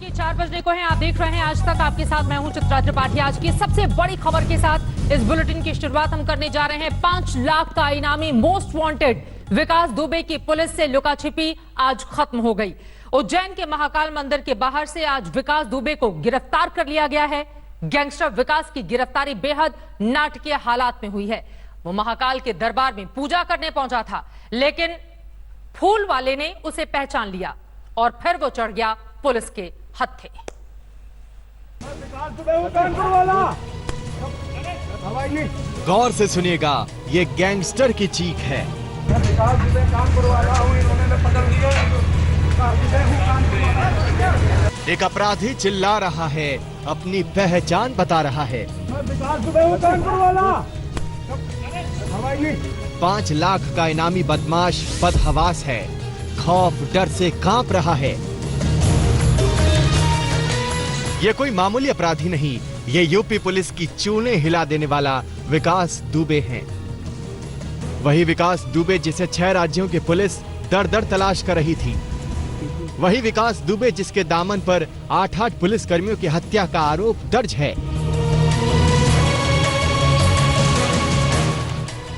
ये 4 बजने को है। आप देख रहे हैं आज तक, आपके साथ मैं हूं चित्रा त्रिपाठी। आज की सबसे बड़ी खबर के साथ इस बुलेटिन की शुरुआत हम करने जा रहे हैं। 5 लाख का इनामी मोस्ट वांटेड विकास दुबे की पुलिस से लुका छिपी आज खत्म हो गई। उज्जैन के महाकाल मंदिर के बाहर से आज विकास दुबे को गिरफ्तार कर लिया गया है। गैंगस्टर विकास की गिरफ्तारी बेहद नाटकीय हालात में हुई है। वो महाकाल के दरबार में पूजा करने पहुंचा था, लेकिन फूल वाले ने उसे पहचान लिया और फिर वो चढ़ गया पुलिस के हत्थे। गौर से सुनिएगा, ये गैंगस्टर की चीख है। एक अपराधी चिल्ला रहा है, अपनी पहचान बता रहा है। 5 लाख का इनामी बदमाश बदहवास है, खौफ डर से कांप रहा है। ये कोई मामूली अपराधी नहीं, ये यूपी पुलिस की चूने हिला देने वाला विकास दुबे हैं। वही विकास दुबे जिसे 6 राज्यों की पुलिस दर दर तलाश कर रही थी। वही विकास दुबे जिसके दामन पर 8 पुलिसकर्मियों की हत्या का आरोप दर्ज है।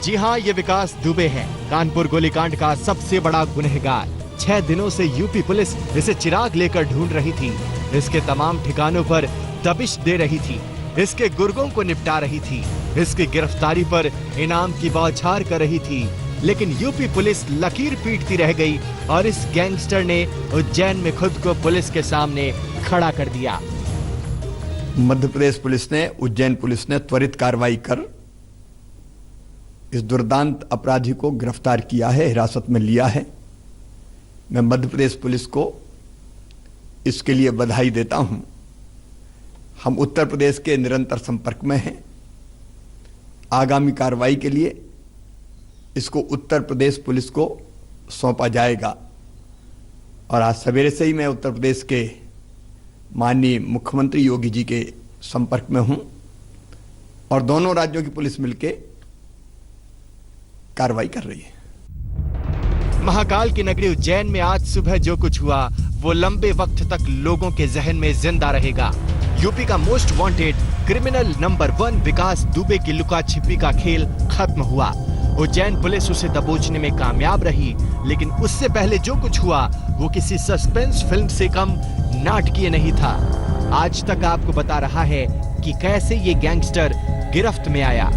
जी हां, ये विकास दुबे है, कानपुर गोलीकांड का सबसे बड़ा गुनहगार। 6 दिनों से यूपी पुलिस इसे चिराग लेकर ढूंढ रही थी। इसके तमाम ठिकानों पर दबिश दे रही थी, इसके गुर्गों को निपटा रही थी, इसकी गिरफ्तारी पर इनाम की बौछार कर रही थी। लेकिन यूपी पुलिस लकीर पीटती रह गई और इस गैंगस्टर ने उज्जैन में खुद को पुलिस के सामने खड़ा कर दिया। मध्य प्रदेश पुलिस ने, उज्जैन पुलिस ने त्वरित कार्रवाई कर इस दुर्दांत अपराधी को गिरफ्तार किया है, हिरासत में लिया है। मैं मध्य प्रदेश पुलिस को इसके लिए बधाई देता हूं। हम उत्तर प्रदेश के निरंतर संपर्क में हैं। आगामी कार्रवाई के लिए इसको उत्तर प्रदेश पुलिस को सौंपा जाएगा। और आज सवेरे से ही मैं उत्तर प्रदेश के माननीय मुख्यमंत्री योगी जी के संपर्क में हूं और दोनों राज्यों की पुलिस मिलकर कार्रवाई कर रही है। महाकाल की नगरी उज्जैन में आज सुबह जो कुछ हुआ वो लंबे वक्त तक लोगों के जहन में जिंदा रहेगा। यूपी का मोस्ट वांटेड क्रिमिनल नंबर 1 विकास दुबे की लुका छिपी का खेल खत्म हुआ। उज्जैन पुलिस उसे दबोचने में कामयाब रही, लेकिन उससे पहले जो कुछ हुआ वो किसी सस्पेंस फिल्म से कम नाटकीय नहीं था। आज तक आपको बता रहा है कि कैसे ये गैंगस्टर गिरफ्त में आया।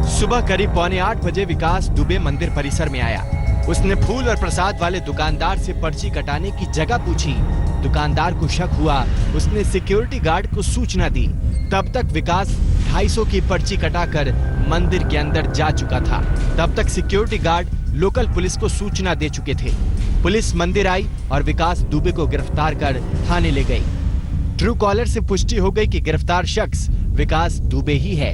सुबह करीब 7:45 बजे विकास दुबे मंदिर परिसर में आया। उसने फूल और प्रसाद वाले दुकानदार से पर्ची कटाने की जगह पूछी। दुकानदार को शक हुआ, उसने सिक्योरिटी गार्ड को सूचना दी। तब तक विकास 250 की पर्ची कटाकर मंदिर के अंदर जा चुका था। तब तक सिक्योरिटी गार्ड लोकल पुलिस को सूचना दे चुके थे। पुलिस मंदिर आई और विकास दुबे को गिरफ्तार कर थाने ले गई। ट्रू कॉलर से पुष्टि हो गई कि गिरफ्तार शख्स विकास दुबे ही है।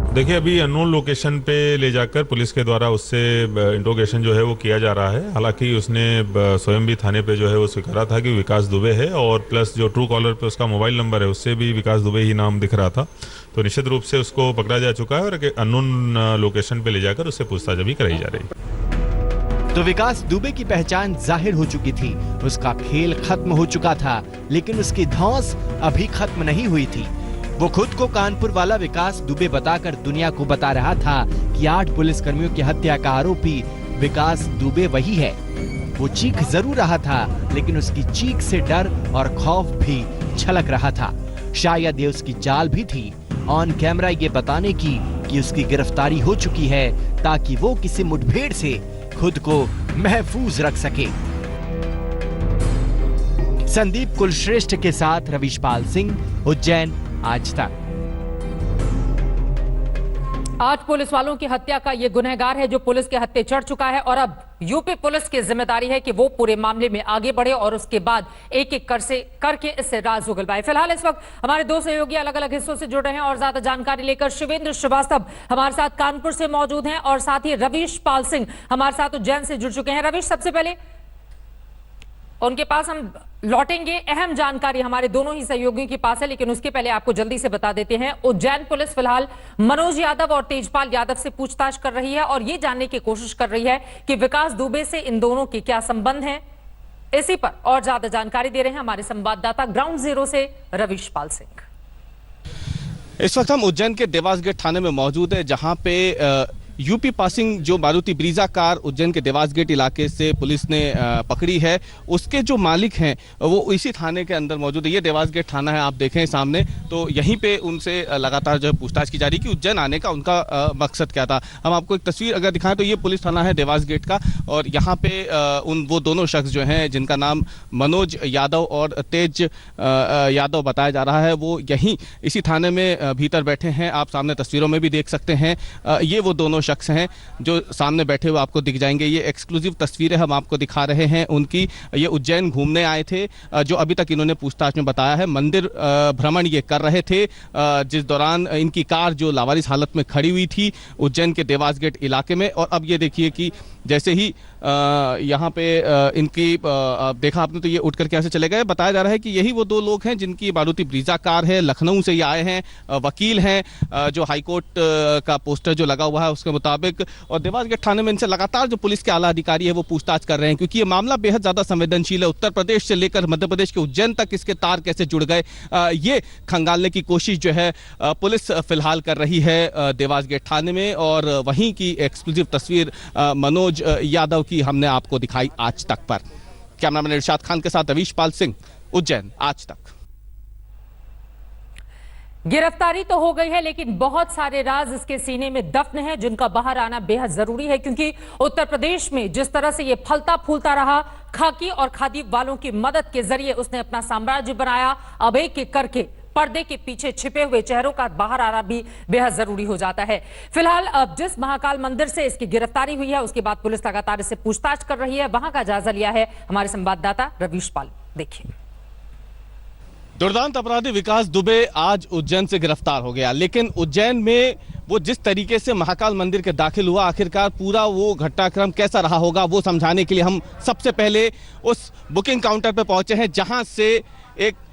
देखिए, अभी अननोन लोकेशन पे ले जाकर पुलिस के द्वारा उससे इंट्रोगेशन जो है वो किया जा रहा है। हालांकि उसने स्वयं भी थाने पे जो है वो स्वीकारा था कि विकास दुबे है, और प्लस जो ट्रू कॉलर पे उसका मोबाइल नंबर है उससे भी विकास दुबे ही नाम दिख रहा था। तो निश्चित रूप से उसको पकड़ा जा चुका है और अननोन लोकेशन पे ले जाकर उससे पूछताछ अभी कराई जा रही है। तो विकास दुबे की पहचान जाहिर हो चुकी थी, उसका खेल खत्म हो चुका था, लेकिन उसकी धौंस अभी खत्म नहीं हुई थी। वो खुद को कानपुर वाला विकास दुबे बताकर दुनिया को बता रहा था कि 8 पुलिसकर्मियों की हत्या का आरोपी विकास दुबे वही है। वो चीख जरूर रहा था, लेकिन उसकी चीख से डर और खौफ भी छलक रहा था। शायद ये उसकी चाल भी थी, ऑन कैमरा ये बताने की कि उसकी गिरफ्तारी हो चुकी है, ताकि वो किसी मुठभेड़ से खुद को महफूज रख सके। संदीप कुलश्रेष्ठ के साथ रविशपाल सिंह, उज्जैन आज तक। 8 पुलिस वालों की हत्या का ये गुनहगार है जो पुलिस के हत्थे चढ़ चुका है, और अब यूपी पुलिस की जिम्मेदारी है कि वो पूरे मामले में आगे बढ़े और उसके बाद एक एक करके इससे राज उगलवाए। फिलहाल इस वक्त हमारे 2 सहयोगी अलग अलग हिस्सों से जुड़ रहे हैं और ज्यादा जानकारी लेकर शिवेंद्र श्रीवास्तव हमारे साथ कानपुर से मौजूद हैं और साथ ही रविशपाल सिंह हमारे साथ उज्जैन से जुड़ चुके हैं। रविश, सबसे पहले उनके पास हम लौटेंगे, अहम जानकारी हमारे दोनों ही सहयोगियों के पास है, लेकिन उसके पहले आपको जल्दी से बता देते हैं उज्जैन पुलिस फिलहाल मनोज यादव और तेजपाल यादव से पूछताछ कर रही है और ये जानने की कोशिश कर रही है कि विकास दुबे से इन दोनों के क्या संबंध हैं। इसी पर और ज्यादा जानकारी दे रहे हैं हमारे संवाददाता ग्राउंड जीरो से रवीश पाल सिंह। इस वक्त हम उज्जैन के देवास गेट थाने में मौजूद है, जहां पे यूपी पासिंग जो मारुति ब्रीजा कार उज्जैन के देवास गेट इलाके से पुलिस ने पकड़ी है, उसके जो मालिक हैं वो इसी थाने के अंदर मौजूद है। ये देवास गेट थाना है, आप देखें सामने, तो यहीं पे उनसे लगातार जो है पूछताछ की जा रही है कि उज्जैन आने का उनका मकसद क्या था। हम आपको एक तस्वीर अगर दिखाएं तो ये पुलिस थाना है देवास गेट का, और यहाँ पे वो दोनों शख्स जो हैं जिनका नाम मनोज यादव और तेज यादव बताया जा रहा है, वो यहीं इसी थाने में भीतर बैठे हैं। आप सामने तस्वीरों में भी देख सकते हैं, ये वो दोनों शख्स हैं जो सामने बैठे हुए आपको दिख जाएंगे। ये एक्सक्लूसिव तस्वीरें हम आपको दिखा रहे हैं उनकी। ये उज्जैन घूमने आए थे, जो अभी तक इन्होंने पूछताछ में बताया है। मंदिर भ्रमण ये कर रहे थे, जिस दौरान इनकी कार जो लावारिस हालत में खड़ी हुई थी उज्जैन के देवास गेट इलाके में। और अब ये देखिए कि जैसे ही यहाँ पे इनकी देखा आपने तो ये उठ कर कैसे चले गए। बताया जा रहा है कि यही वो दो लोग हैं जिनकी मारुति ब्रीजा कार है, लखनऊ से ये आए हैं, वकील हैं, जो हाईकोर्ट का पोस्टर जो लगा हुआ है उसके मुताबिक। और देवास गेट थाने में इनसे लगातार जो पुलिस के आला अधिकारी है वो पूछताछ कर रहे हैं, क्योंकि ये मामला बेहद ज्यादा संवेदनशील है। उत्तर प्रदेश से लेकर मध्य प्रदेश के उज्जैन तक इसके तार कैसे जुड़ गए, ये खंगालने की कोशिश जो है पुलिस फिलहाल कर रही है देवास गेट थाने में। और वहीं की एक्सक्लूसिव तस्वीर मनोज यादव की हमने आपको दिखाई आज तक पर। कैमरामैन इरशाद खान के साथ रवीश पाल सिंह, उज्जैन आज तक। गिरफ्तारी तो हो गई है, लेकिन बहुत सारे राज इसके सीने में दफन है, जिनका बाहर आना बेहद जरूरी है, क्योंकि उत्तर प्रदेश में जिस तरह से ये फलता फूलता रहा, खाकी और खादी वालों की मदद के जरिए उसने अपना साम्राज्य बनाया। अब एक एक करके पर्दे के पीछे छिपे हुए चेहरों का बाहर आना भी बेहद जरूरी हो जाता है। फिलहाल अब जिस महाकाल मंदिर से इसकी गिरफ्तारी हुई है, उसके बाद पुलिस लगातार इससे पूछताछ कर रही है। वहां का जायजा लिया है हमारे संवाददाता रवीश पाल। देखिए, दुर्दांत अपराधी विकास दुबे आज उज्जैन से गिरफ्तार हो गया, लेकिन उज्जैन में वो जिस तरीके से महाकाल मंदिर के दाखिल हुआ, आखिरकार पूरा वो घटनाक्रम कैसा रहा होगा, वो समझाने के लिए हम सबसे पहले उस बुकिंग काउंटर पर पहुंचे हैं जहां से एक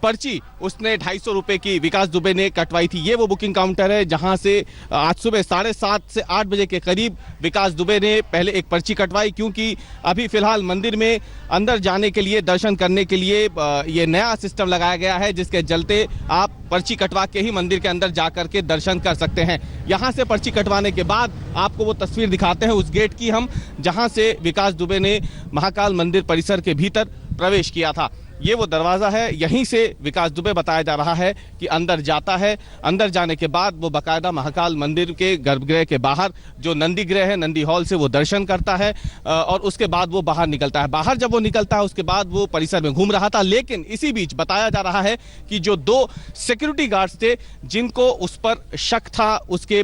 पर्ची उसने 250 रुपए की विकास दुबे ने कटवाई थी। ये वो बुकिंग काउंटर है जहां से आज सुबह 7:30 से 8 बजे के करीब विकास दुबे ने पहले एक पर्ची कटवाई, क्योंकि अभी फिलहाल मंदिर में अंदर जाने के लिए, दर्शन करने के लिए ये नया सिस्टम लगाया गया है, जिसके चलते आप पर्ची कटवा के ही मंदिर के अंदर जाकर के दर्शन कर सकते हैं। यहाँ से पर्ची कटवाने के बाद आपको वो तस्वीर दिखाते हैं उस गेट की हम, जहाँ से विकास दुबे ने महाकाल मंदिर परिसर के भीतर प्रवेश किया था। ये वो दरवाजा है, यहीं से विकास दुबे बताया जा रहा है कि अंदर जाता है। अंदर जाने के बाद वो बाकायदा महाकाल मंदिर के गर्भगृह के बाहर जो नंदी गृह है, नंदी हॉल से वो दर्शन करता है और उसके बाद वो बाहर निकलता है। बाहर जब वो निकलता है उसके बाद वो परिसर में घूम रहा था, लेकिन इसी बीच बताया जा रहा है कि जो 2 सिक्योरिटी गार्ड्स थे जिनको उस पर शक था, उसके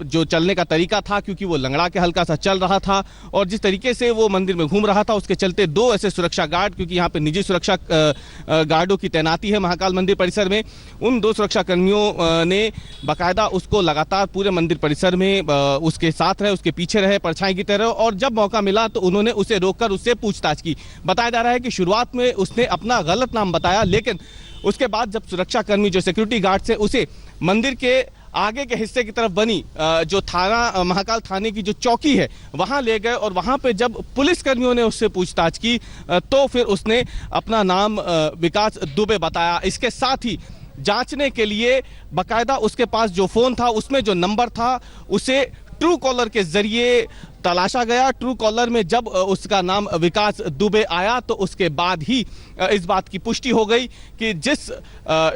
जो चलने का तरीका था, क्योंकि वो लंगड़ा के हल्का सा चल रहा था और जिस तरीके से वो मंदिर में घूम रहा था, उसके चलते 2 ऐसे सुरक्षा गार्ड, क्योंकि यहाँ पे निजी सुरक्षा गार्डों की तैनाती है महाकाल मंदिर परिसर में, उन 2 सुरक्षा कर्मियों ने बाकायदा उसको लगातार पूरे मंदिर परिसर में उसके साथ रहे, उसके पीछे रहे, परछाई की तरह, और जब मौका मिला तो उन्होंने उसे रोककर उससे पूछताछ की। बताया जा रहा है कि शुरुआत में उसने अपना गलत नाम बताया, लेकिन उसके बाद जब सुरक्षा कर्मी जो सिक्योरिटी गार्ड से उसे मंदिर के आगे के हिस्से की तरफ बनी जो थाना, महाकाल थाने की जो चौकी है, वहां ले गए और वहां पे जब पुलिस कर्मियों ने उससे पूछताछ की तो फिर उसने अपना नाम विकास दुबे बताया। इसके साथ ही जांचने के लिए बाकायदा उसके पास जो फोन था उसमें जो नंबर था उसे ट्रू कॉलर के जरिए तलाशा गया। ट्रू कॉलर में जब उसका नाम विकास दुबे आया तो उसके बाद ही इस बात की पुष्टि हो गई कि जिस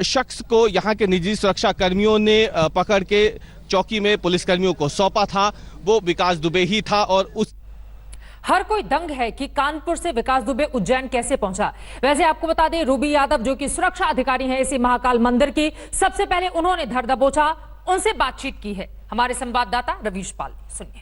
शख्स को यहाँ के निजी सुरक्षा कर्मियों ने पकड़ के चौकी में पुलिसकर्मियों को सौंपा था वो विकास दुबे ही था। और उस हर कोई दंग है कि कानपुर से विकास दुबे उज्जैन कैसे पहुंचा। वैसे आपको बता दें, रूबी यादव जो कि सुरक्षा अधिकारी हैं इसी महाकाल मंदिर की, सबसे पहले उन्होंने धर दबोचा, उनसे बातचीत की है। हमारे संवाददाता रवीश पाल, सुनिए।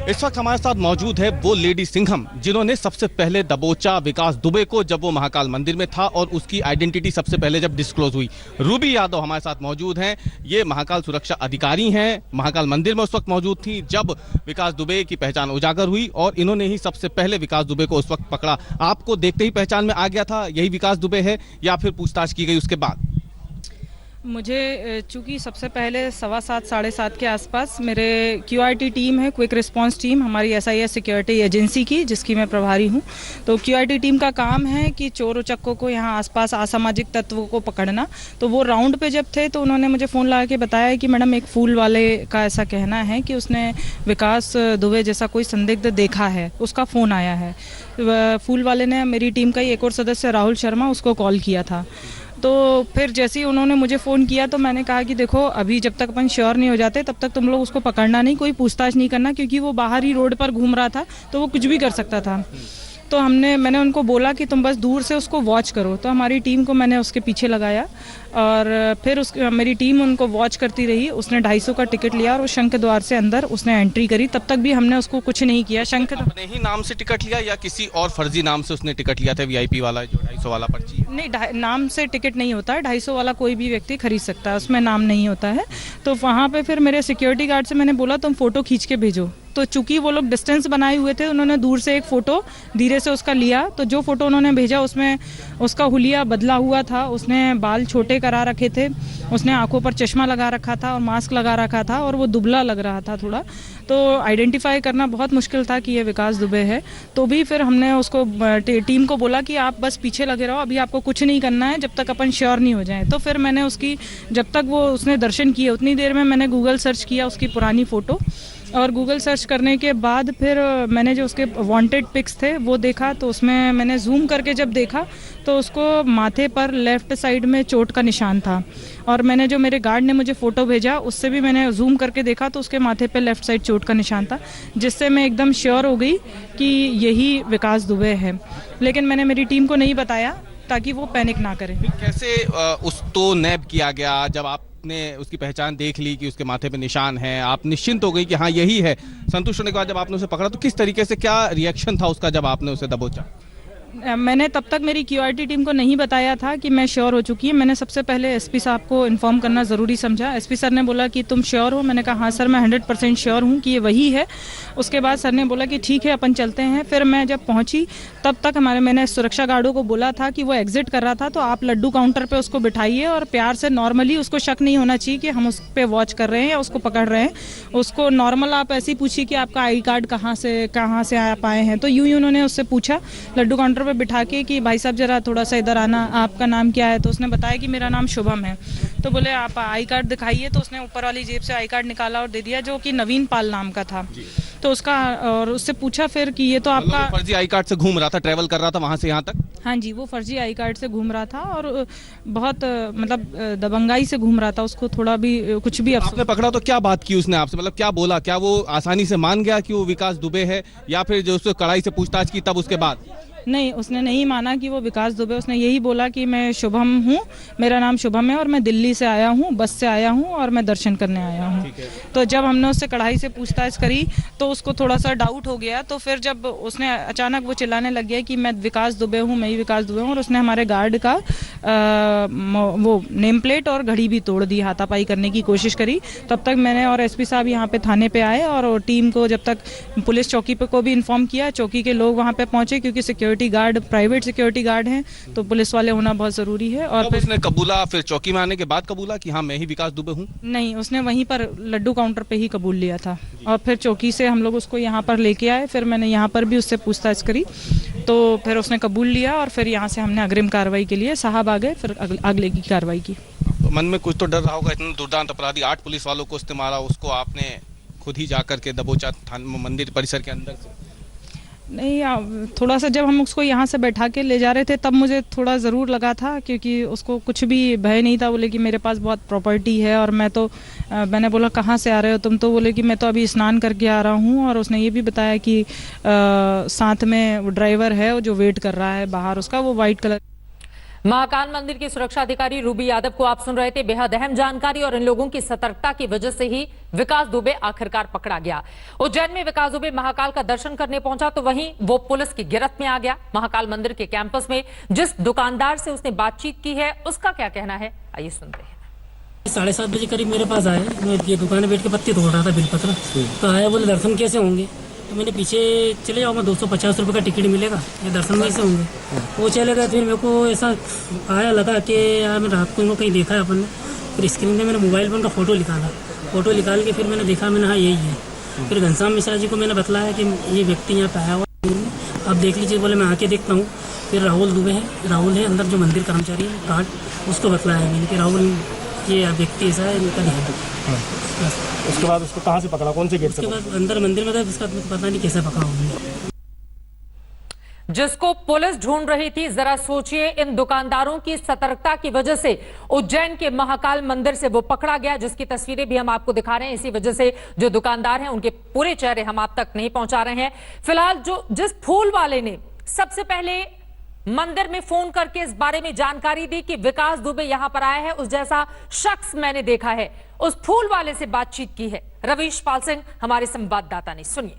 इस वक्त हमारे साथ मौजूद है वो लेडी सिंघम जिन्होंने सबसे पहले दबोचा विकास दुबे को जब वो महाकाल मंदिर में था और उसकी आइडेंटिटी सबसे पहले जब डिस्क्लोज हुई। रूबी यादव हमारे साथ मौजूद हैं, ये महाकाल सुरक्षा अधिकारी हैं, महाकाल मंदिर में उस वक्त मौजूद थी जब विकास दुबे की पहचान उजागर हुई और इन्होंने ही सबसे पहले विकास दुबे को उस वक्त पकड़ा। आपको देखते ही पहचान में आ गया था यही विकास दुबे है या फिर पूछताछ की गई उसके बाद? मुझे चूँकि सबसे पहले 7:15 7:30 के आसपास मेरे QRT टीम है, क्विक रिस्पांस टीम, हमारी SIS सिक्योरिटी एजेंसी की, जिसकी मैं प्रभारी हूँ। तो QRT टीम का काम है कि चोर उचक्कों को यहाँ आसपास असामाजिक तत्वों को पकड़ना। तो वो राउंड पे जब थे तो उन्होंने मुझे फ़ोन लगा के बताया कि मैडम एक फूल वाले का ऐसा कहना है कि उसने विकास दुबे जैसा कोई संदिग्ध देखा है, उसका फ़ोन आया है। फूल वाले ने मेरी टीम का ही एक और सदस्य राहुल शर्मा, उसको कॉल किया था। तो फिर जैसे ही उन्होंने मुझे फ़ोन किया तो मैंने कहा कि देखो, अभी जब तक अपन श्योर नहीं हो जाते तब तक तुम लोग उसको पकड़ना नहीं, कोई पूछताछ नहीं करना, क्योंकि वो बाहर ही रोड पर घूम रहा था तो वो कुछ भी कर सकता था। तो मैंने उनको बोला कि तुम बस दूर से उसको वॉच करो। तो हमारी टीम को मैंने उसके पीछे लगाया और फिर मेरी टीम उनको वॉच करती रही। उसने 250 का टिकट लिया और वो शंख द्वार से अंदर उसने एंट्री करी। तब तक भी हमने उसको कुछ नहीं किया। शंख अपने ही नाम से टिकट लिया या किसी और फर्जी नाम से उसने टिकट लिया था? VIP वाला जो 250 वाला पर्ची है? नहीं, नाम से टिकट नहीं होता है। 250 वाला कोई भी व्यक्ति खरीद सकता है, उसमें नाम नहीं होता है। तो वहाँ पे फिर मेरे सिक्योरिटी गार्ड से मैंने बोला तुम फ़ोटो खींच के भेजो। तो चूंकि वो लोग डिस्टेंस बनाए हुए थे, उन्होंने दूर से एक फ़ोटो धीरे से उसका लिया। तो जो फ़ोटो उन्होंने भेजा उसमें उसका हुलिया बदला हुआ था, उसने बाल छोटे करा रखे थे, उसने आंखों पर चश्मा लगा रखा था और मास्क लगा रखा था और वो दुबला लग रहा था थोड़ा। तो आइडेंटिफाई करना बहुत मुश्किल था कि ये विकास दुबे है। तो भी फिर हमने उसको टीम को बोला कि आप बस पीछे लगे रहो, अभी आपको कुछ नहीं करना है जब तक अपन श्योर नहीं हो जाए। तो फिर मैंने उसकी, जब तक वो उसने दर्शन किए उतनी देर में मैंने गूगल सर्च किया उसकी पुरानी फ़ोटो, और गूगल सर्च करने के बाद फिर मैंने जो उसके वांटेड पिक्स थे वो देखा। तो उसमें मैंने जूम करके जब देखा तो उसको माथे पर लेफ़्ट साइड में चोट का निशान था। और मैंने जो मेरे गार्ड ने मुझे फ़ोटो भेजा उससे भी मैंने जूम करके देखा तो उसके माथे पे लेफ़्ट साइड चोट का निशान था, जिससे मैं एकदम श्योर हो गई कि यही विकास दुबे है। लेकिन मैंने मेरी टीम को नहीं बताया ताकि वो पैनिक ना करें। कैसे उसको नैब किया गया? जब आपने उसकी पहचान देख ली कि उसके माथे पे निशान है, आप निश्चिंत हो गई कि हाँ यही है, संतुष्ट होने के बाद जब आपने उसे पकड़ा तो किस तरीके से, क्या रिएक्शन था उसका जब आपने उसे दबोचा? मैंने तब तक मेरी QRT टीम को नहीं बताया था कि मैं श्योर हो चुकी है। मैंने सबसे पहले SP साहब को इन्फॉर्म करना ज़रूरी समझा। SP सर ने बोला कि तुम श्योर हो? मैंने कहा हाँ सर, मैं 100% श्योर हूँ कि ये वही है। उसके बाद सर ने बोला कि ठीक है अपन चलते हैं। फिर मैं जब पहुँची तब तक मैंने सुरक्षा गार्डों को बोला था कि वो एग्जिट कर रहा था तो आप लड्डू काउंटर पर उसको बिठाइए और प्यार से नॉर्मली, उसको शक नहीं होना चाहिए कि हम उस पर वॉच कर रहे हैं या उसको पकड़ रहे हैं। उसको नॉर्मल आप ऐसे ही पूछिए कि आपका ID कार्ड कहाँ से आप आए हैं। तो यूँ ही उन्होंने उससे पूछा लड्डू काउंटर पर बिठा के कि भाई साहब जरा थोड़ा सा इधर आना, आपका नाम क्या है? तो उसने बताया कि मेरा नाम शुभम है। तो बोले आप आई कार्ड दिखाइए। तो उसने ऊपर वाली जेब से आई कार्ड निकाला और दे दिया, जो कि नवीन पाल नाम का था। तो उसका, और उससे पूछा फिर कि ये तो आपका फर्जी आई कार्ड से घूम रहा था, ट्रेवल कर रहा था वहां से यहाँ तक? हाँ जी, वो फर्जी आई कार्ड से घूम रहा था और बहुत मतलब दबंगाई से घूम रहा था। उसको थोड़ा भी कुछ भी आपने पकड़ा तो क्या बात की उसने आपसे? मतलब क्या बोला? क्या वो आसानी से मान गया कि वो विकास दुबे है, या फिर जो उससे कड़ाई से पूछताछ की तब उसके बाद? नहीं, उसने नहीं माना कि वो विकास दुबे। उसने यही बोला कि मैं शुभम हूँ, मेरा नाम शुभम है और मैं दिल्ली से आया हूँ, बस से आया हूँ और मैं दर्शन करने आया हूँ। तो जब हमने उससे कड़ाई से पूछताछ करी तो उसको थोड़ा सा डाउट हो गया। तो फिर जब उसने अचानक वो चिल्लाने लग गया कि मैं विकास दुबे हूँ, मैं ही विकास दुबे हूँ, और उसने हमारे गार्ड का वो नेम प्लेट और घड़ी भी तोड़ दी, हाथापाई करने की कोशिश करी। तब तक मैंने और SP साहब यहाँ पे थाने पे आए और टीम को, जब तक पुलिस चौकी पे को भी इन्फॉर्म किया, चौकी के लोग वहाँ पे पहुँचे, क्योंकि security guard private security guard हैं तो पुलिस वाले होना बहुत ज़रूरी है। और फिर उसने कबूला, फिर चौकी में आने के बाद कबूला कि हाँ मैं ही विकास दुबे हूँ? नहीं, उसने वहीं पर लड्डू काउंटर पे ही कबूल लिया था। और फिर चौकी से हम लोग उसको यहाँ पर लेके आए। फिर मैंने यहाँ पर भी उससे पूछताछ करी तो फिर उसने कबूल लिया और फिर यहाँ से हमने अग्रिम कार्रवाई के लिए साहब आ गए, फिर अगले की कार्रवाई की। मन में कुछ तो डर रहा होगा, इतने दुर्दांत अपराधी 8 पुलिस वालों को उसने मारा, उसको आपने खुद ही जाकर के दबोचा मंदिर परिसर के अंदर से? नहीं, थोड़ा सा जब हम उसको यहाँ से बैठा के ले जा रहे थे तब मुझे थोड़ा ज़रूर लगा था, क्योंकि उसको कुछ भी भय नहीं था। बोले कि मेरे पास बहुत प्रॉपर्टी है और मैंने बोला कहाँ से आ रहे हो तुम? तो बोले कि मैं तो अभी स्नान करके आ रहा हूँ। और उसने ये भी बताया कि साथ में वो ड्राइवर है जो वेट कर रहा है बाहर, उसका वो वाइट कलर। महाकाल मंदिर की सुरक्षा अधिकारी रूबी यादव को आप सुन रहे थे। बेहद अहम जानकारी और इन लोगों की सतर्कता की वजह से ही विकास दुबे आखिरकार पकड़ा गया। उज्जैन में विकास दुबे महाकाल का दर्शन करने पहुंचा तो वहीं वो पुलिस की गिरफ्त में आ गया। महाकाल मंदिर के कैंपस में जिस दुकानदार से उसने बातचीत की है उसका क्या कहना है, आइए सुनते हैं। 7:30 बजे करीब मेरे पास आए। मैं ये दुकान में बैठ के पत्ते तोड़ रहा था, बिलपत्र। तो आया, बोले दर्शन कैसे होंगे? तो मैंने पीछे चले जाओ, मैं 250 रुपये का टिकट मिलेगा, ये दर्शन कैसे होंगे? वो चले गए। फिर मेरे को ऐसा आया, लगा कि यार मैं रात को इनको कहीं देखा है अपन ने। फिर स्क्रीन पे मैंने मोबाइल पर उनका फ़ोटो निकाला, फ़ोटो निकाल के फिर मैंने देखा, मैंने हाँ यही है। फिर घनश्याम मिश्रा जी को मैंने बताया कि ये व्यक्ति यहाँ पे आया हुआ है, आप देख लीजिए। बोले मैं आके देखता हूँ। फिर राहुल दुबे है, राहुल है अंदर जो मंदिर कर्मचारी है गार्ड, उसको बताया मैंने कि राहुल ये व्यक्ति ऐसा है, इनका ध्यान रखो। उसके बाद उसको कहाँ से पकड़ा, कौन से गेट से? उसके बाद अंदर मंदिर में था, उसका पता नहीं कैसे पकड़ा उन्होंने। जिसको पुलिस ढूंढ रही थी, जरा सोचिए, इन दुकानदारों की सतर्कता की वजह से उज्जैन के महाकाल मंदिर से वो पकड़ा गया, जिसकी तस्वीरें भी हम आपको दिखा रहे हैं। इसी वजह से जो दुकानदार हैं उनके पूरे चेहरे हम आप तक नहीं पहुंचा रहे हैं। फिलहाल जिस फूल वाले ने सबसे पहले मंदिर में फोन करके इस बारे में जानकारी दी कि विकास दुबे यहां पर आया है, उस जैसा शख्स मैंने देखा है, उस फूल वाले से बातचीत की है रवीश पाल सिंह हमारे संवाददाता ने। सुनिए।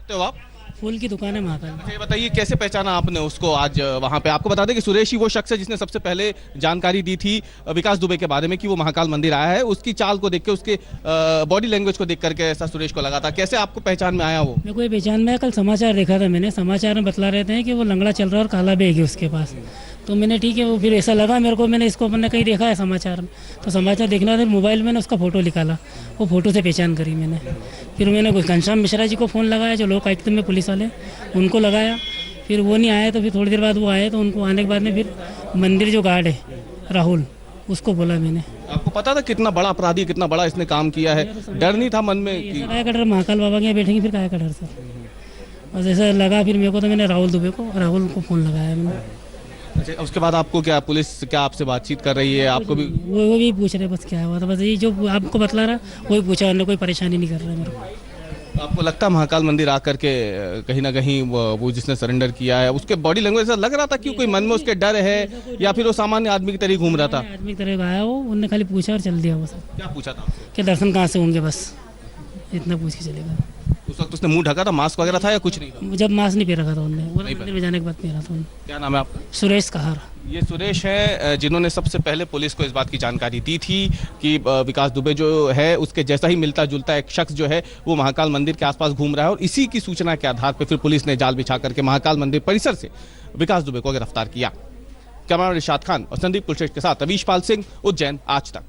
तो आप फूल की दुकान है महाकाल। ये बताइए कैसे पहचाना आपने उसको आज वहाँ पे? आपको बता दें कि सुरेश ही वो शख्स है जिसने सबसे पहले जानकारी दी थी विकास दुबे के बारे में कि वो महाकाल मंदिर आया है। उसकी चाल को देख के, उसके बॉडी लैंग्वेज को देख करके ऐसा सुरेश को लगा था। कैसे आपको पहचान में आया वो? मेरे को ये पहचान में कल समाचार देखा था मैंने, समाचार में बतला रहे थे कि वो लंगड़ा चल रहा है और काला बैग है उसके पास। तो मैंने ठीक है, वो फिर ऐसा लगा मेरे को, मैंने इसको मैंने कहीं देखा है समाचार में, तो समाचार देखना था, मोबाइल में उसका फ़ोटो निकाला, वो फ़ोटो से पहचान करी मैंने। फिर मैंने घनश्याम मिश्रा जी को फ़ोन लगाया, जो लोक आयुक्त में पुलिस वाले, उनको लगाया। फिर वो नहीं आए, तो फिर थोड़ी देर बाद वो आए, तो उनको आने के बाद में फिर मंदिर जो गार्ड है राहुल, उसको बोला मैंने। आपको पता था कितना बड़ा अपराधी, कितना बड़ा इसने काम किया है? डर नहीं था मन में? क्या डर, महाकाल बाबा के यहाँ बैठेंगे, फिर क्या डर सर? बस ऐसा लगा फिर मेरे को, तो मैंने राहुल दुबे को, राहुल को फ़ोन लगाया मैंने। अच्छा, उसके बाद आपको क्या पुलिस क्या आपसे बातचीत कर रही है? आपको भी वो भी पूछ रहे बस क्या हुआ था, बस ये जो आपको बतला रहा वही पूछा, उन्होंने कोई परेशानी नहीं कर रहा मेरे को। आपको लगता है महाकाल मंदिर आकर के कहीं ना कहीं वो जिसने सरेंडर किया है, उसके बॉडी लैंग्वेज ऐसा लग रहा था कि कोई मन में उसके डर है, या फिर वो सामान्य आदमी की तरह घूम रहा था? आदमी की तरह आया वो, उन्होंने खाली पूछा और चल दिया वो सब। क्या पूछा था आपसे? कि दर्शन कहाँ से होंगे, बस इतना पूछ के चलेगा। उस वक्त उसने मुंह ढका था, मास्क वगैरह था या कुछ नहीं था? जब मास्क नहीं पहन रखा था उन्होंने, वो मंदिर में जाने के बाद पहना था उन्होंने। क्या नाम है आपका? सुरेश कहार। ये सुरेश है जिन्होंने सबसे पहले पुलिस को इस बात की जानकारी दी थी कि विकास दुबे जो है उसके जैसा ही मिलता जुलता एक शख्स जो है वो महाकाल मंदिर के आसपास घूम रहा है, और इसी की सूचना के आधार पर फिर पुलिस ने जाल बिछा करके महाकाल मंदिर परिसर से विकास दुबे को गिरफ्तार किया। कैमरामैन रिशाद खान और संदीप कुलश्रेष्ठ के साथ रवीश पाल सिंह, उज्जैन आज तक।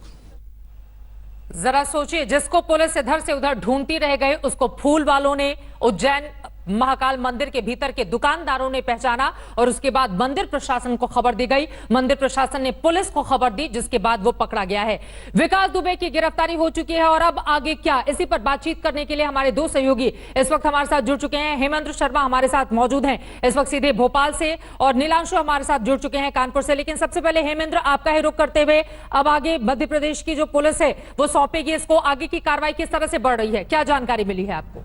जरा सोचिए, जिसको पुलिस इधर से उधर ढूंढती रह गई, उसको फूल वालों ने, उज्जैन महाकाल मंदिर के भीतर के दुकानदारों ने पहचाना, और उसके बाद मंदिर प्रशासन को खबर दी गई। मंदिर प्रशासन ने पुलिस को खबर दी, जिसके बाद वो पकड़ा गया है। विकास दुबे की गिरफ्तारी हो चुकी है, और अब आगे क्या, इसी पर बातचीत करने के लिए हमारे दो सहयोगी इस वक्त हमारे साथ जुड़ चुके हैं। हेमेंद्र शर्मा हमारे साथ मौजूद हैं इस वक्त सीधे भोपाल से, और नीलांशु हमारे साथ जुड़ चुके हैं कानपुर से। लेकिन सबसे पहले हेमेंद्र, आपका ही रुख करते हुए, अब आगे मध्य प्रदेश की जो पुलिस है वो सौंपेगी इसको, आगे की कार्रवाई किस तरह से बढ़ रही है, क्या जानकारी मिली है आपको?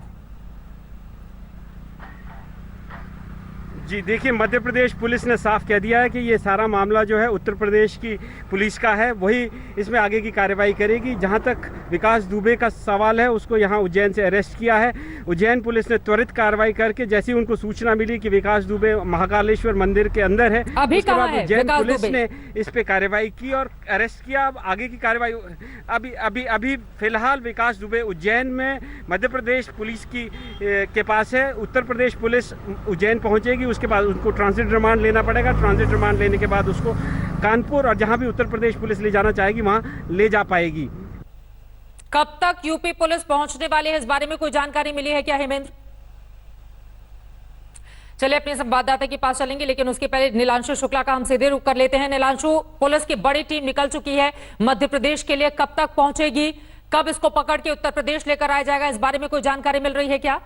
जी देखिए, मध्य प्रदेश पुलिस ने साफ कह दिया है कि ये सारा मामला जो है उत्तर प्रदेश की पुलिस का है, वही इसमें आगे की कार्रवाई करेगी। जहां तक विकास दुबे का सवाल है, उसको यहां उज्जैन से अरेस्ट किया है। उज्जैन पुलिस ने त्वरित कार्रवाई करके, जैसी उनको सूचना मिली कि विकास दुबे महाकालेश्वर मंदिर के अंदर है, अभी उसके बाद उज्जैन पुलिस दुबे ने इस पे कार्रवाई की और अरेस्ट किया। अब आगे की कार्रवाई अभी फिलहाल विकास दुबे उज्जैन में मध्य प्रदेश पुलिस के पास है। उत्तर प्रदेश पुलिस उज्जैन पहुंचेगी, उसके बाद उनको ट्रांजिट रिमांड लेना पड़ेगा। ट्रांजिट रिमांड लेने के बाद उसको कानपुर और जहां भी उत्तर प्रदेश पुलिस ले जाना चाहेगी वहां ले जा पाएगी। कब तक यूपी पुलिस पहुंचने वाली है, इस बारे में कोई जानकारी मिली है क्या हेमेंद्र? चलिए अपने संवाददाता के पास चलेंगे, लेकिन उसके पहले नीलांशु शुक्ला का हम सीधे रुख कर लेते हैं। नीलांशु, पुलिस की बड़ी टीम निकल चुकी है मध्य प्रदेश के लिए, कब तक पहुंचेगी, कब इसको पकड़ के उत्तर प्रदेश लेकर आया जाएगा, इस बारे में कोई जानकारी मिल रही है क्या?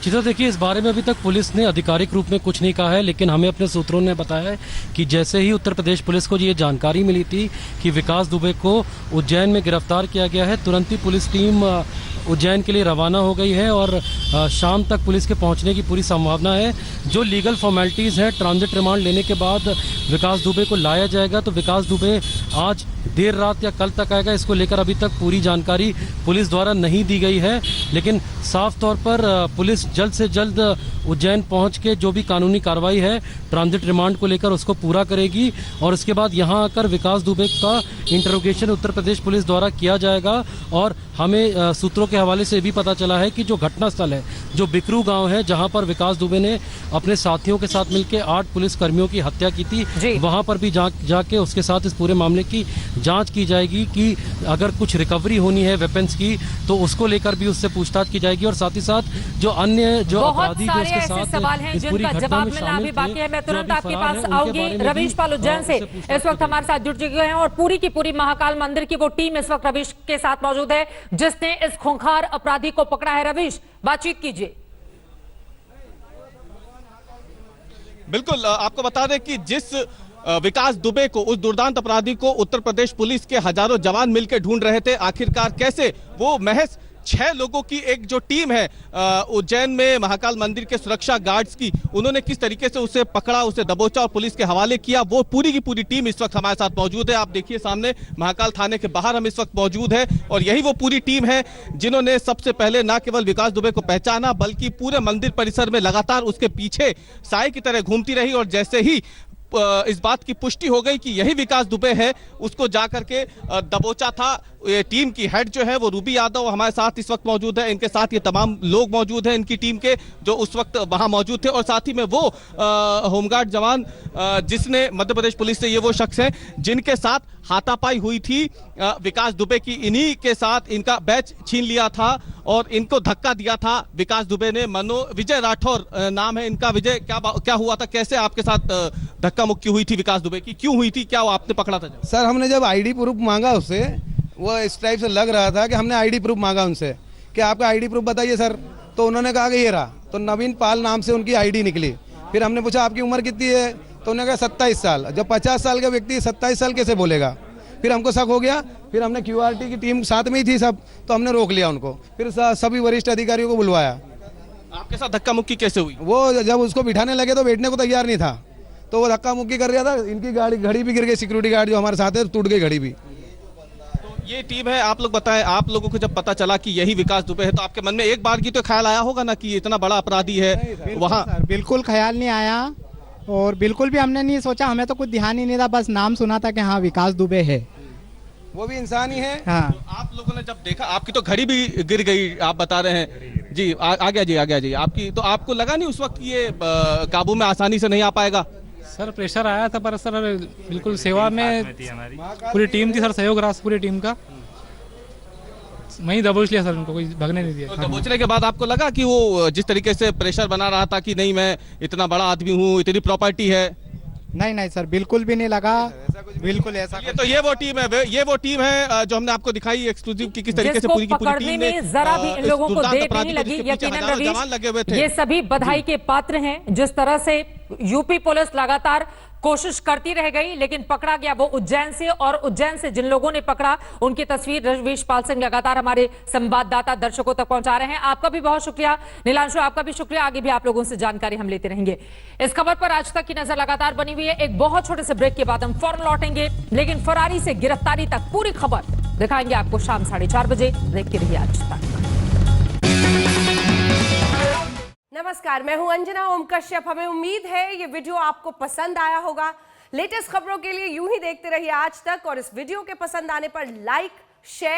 चिता, देखिए, इस बारे में अभी तक पुलिस ने आधिकारिक रूप में कुछ नहीं कहा है, लेकिन हमें अपने सूत्रों ने बताया है कि जैसे ही उत्तर प्रदेश पुलिस को ये जानकारी मिली थी कि विकास दुबे को उज्जैन में गिरफ्तार किया गया है, तुरंत ही पुलिस टीम उज्जैन के लिए रवाना हो गई है, और शाम तक पुलिस के पहुंचने की पूरी संभावना है। जो लीगल फॉर्मेलिटीज़ हैं, ट्रांजिट रिमांड लेने के बाद विकास दुबे को लाया जाएगा। तो विकास दुबे आज देर रात या कल तक आएगा, इसको लेकर अभी तक पूरी जानकारी पुलिस द्वारा नहीं दी गई है। लेकिन साफ तौर पर पुलिस जल्द से जल्द उज्जैन पहुंच के जो भी कानूनी कार्रवाई है ट्रांजिट रिमांड को लेकर उसको पूरा करेगी और उसके बाद यहां आकर विकास दुबे का इंटरोगेशन उत्तर प्रदेश पुलिस द्वारा किया जाएगा। और हमें सूत्रों के हवाले से भी पता चला है कि जो घटनास्थल है, जो बिकरू गांव है जहां पर विकास दुबे ने अपने साथियों के साथ मिलकर 8 पुलिस कर्मियों की हत्या की थी, वहां पर भी जाके उसके साथ इस पूरे मामले की जांच की जाएगी कि अगर कुछ रिकवरी होनी है वेपन्स की तो उसको लेकर भी उससे पूछताछ की जाएगी। और साथ ही साथ जो अन्य जो अपराधी जो उसके साथ सवाल हैं जिनका जवाब मिलना अभी बाकी है। मैं तुरंत आपके पास आऊंगी। रवीश पाल उज्जैन से इस वक्त हमारे साथ जुड़ चुके हैं और पूरी की पूरी महाकाल मंदिर की वो टीम इस वक्त रवीश के साथ मौजूद है जिसने इस खूंखार अपराधी को पकड़ा है। रवीश, बातचीत कीजिए। बिल्कुल, आपको बता दें कि जिस विकास दुबे को, उस दुर्दांत अपराधी को उत्तर प्रदेश पुलिस के हजारों जवान मिलकर ढूंढ रहे थे, आखिरकार कैसे वो महज 6 लोगों की एक जो टीम है उज्जैन में महाकाल मंदिर के सुरक्षा गार्ड्स की, उन्होंने किस तरीके से उसे पकड़ा, उसे दबोचा और पुलिस के हवाले किया, वो पूरी की पूरी टीम इस वक्त हमारे साथ मौजूद है। आप देखिए सामने महाकाल थाने के बाहर हम इस वक्त मौजूद है और यही वो पूरी टीम है जिन्होंने सबसे पहले न केवल विकास दुबे को पहचाना बल्कि पूरे मंदिर परिसर में लगातार उसके पीछे साए की तरह घूमती रही और जैसे ही इस बात की पुष्टि हो गई कि यही विकास दुबे है, उसको जाकर के दबोचा था। ये टीम की हेड जो है वो रूबी यादव हमारे साथ इस वक्त मौजूद है, इनके साथ ये तमाम लोग मौजूद हैं इनकी टीम के जो उस वक्त वहां मौजूद थे और साथ ही में वो होमगार्ड जवान जिसने मध्य प्रदेश पुलिस से ये वो शख्स हैं जिनके साथ हाथापाई हुई थी विकास दुबे की, इन्हीं के साथ इनका बैच छीन लिया था और इनको धक्का दिया था विकास दुबे ने। विजय राठौर नाम है इनका। विजय, क्या हुआ था, कैसे आपके साथ धक्का मुक्की हुई थी विकास दुबे की, क्यों हुई थी, क्या वो आपने पकड़ा था? सर, हमने जब आईडी प्रूफ मांगा उससे, वो इस टाइप से लग रहा था कि हमने आईडी प्रूफ मांगा उनसे कि आपका आईडी प्रूफ बताइए सर, तो उन्होंने कहा कि ये रहा। तो नवीन पाल नाम से उनकी आईडी निकली। फिर हमने पूछा आपकी उम्र कितनी है, तो उन्होंने कहा 27 साल। जब 50 साल का व्यक्ति 27 साल कैसे बोलेगा? फिर हमको शक हो गया। फिर हमने क्यूआरटी की टीम साथ में ही थी सब, तो हमने रोक लिया उनको। फिर सभी वरिष्ठ अधिकारियों को बुलवाया। आपके साथ धक्का मुक्की कैसे हुई? वो जब उसको बिठाने लगे तो बैठने को तैयार नहीं था, तो वो धक्का मुक्की कर रहा था। इनकी घड़ी भी गिर गई, सिक्योरिटी गार्ड जो हमारे साथ है टूट गई घड़ी भी। ये टीम है, आप लोग बताएं, आप लोगों को जब पता चला कि यही विकास दुबे है तो आपके मन में एक बार की तो ख्याल आया होगा ना कि इतना बड़ा अपराधी है वहाँ? बिल्कुल ख्याल नहीं आया और बिल्कुल भी हमने नहीं सोचा, हमें तो कुछ ध्यान ही नहीं था, बस नाम सुना था कि हाँ विकास दुबे है, वो भी इंसान ही है। हाँ। तो आप लोगों ने जब देखा, आपकी तो घड़ी भी गिर गई आप बता रहे हैं जी, आ गया जी आपकी, तो आपको लगा नहीं उस वक्त ये काबू में आसानी से नहीं आ पाएगा? सर प्रेशर आया था पर सर बिल्कुल सेवा में पूरी टीम थी सर, सहयोग रहा पूरी टीम का, वहीं दबोच लिया सर, उनको कोई भागने नहीं दिया। तो दबोचने के बाद आपको लगा कि वो जिस तरीके से प्रेशर बना रहा था कि नहीं मैं इतना बड़ा आदमी हूँ, इतनी प्रॉपर्टी है? नहीं सर, बिल्कुल भी नहीं लगा, बिल्कुल ऐसा। तो ये वो टीम है जो हमने आपको दिखाई एक्सक्लूसिव की किस तरीके से पूरी की पूरी टीम ने जरा भी इन लोगों को देर नहीं लगी। यकीनन रवीश, ये सभी बधाई के पात्र हैं। जिस तरह से यूपी पुलिस लगातार कोशिश करती रह गई लेकिन पकड़ा गया वो उज्जैन से, और उज्जैन से जिन लोगों ने पकड़ा उनकी तस्वीर रवीश पाल सिंह लगातार हमारे संवाददाता दर्शकों तक पहुंचा रहे हैं। आपका भी बहुत शुक्रिया नीलांशु, आपका भी शुक्रिया। आगे भी आप लोगों से जानकारी हम लेते रहेंगे। इस खबर पर आज तक की नजर लगातार बनी हुई है। एक बहुत छोटे से ब्रेक के बाद हम फौरन लौटेंगे, लेकिन फरारी से गिरफ्तारी तक पूरी खबर दिखाएंगे आपको शाम 4:30 बजे। देखते रहिए आज तक। नमस्कार, मैं हूं अंजना ओम कश्यप। हमें उम्मीद है ये वीडियो आपको पसंद आया होगा। लेटेस्ट खबरों के लिए यूं ही देखते रहिए आज तक, और इस वीडियो के पसंद आने पर लाइक, शेयर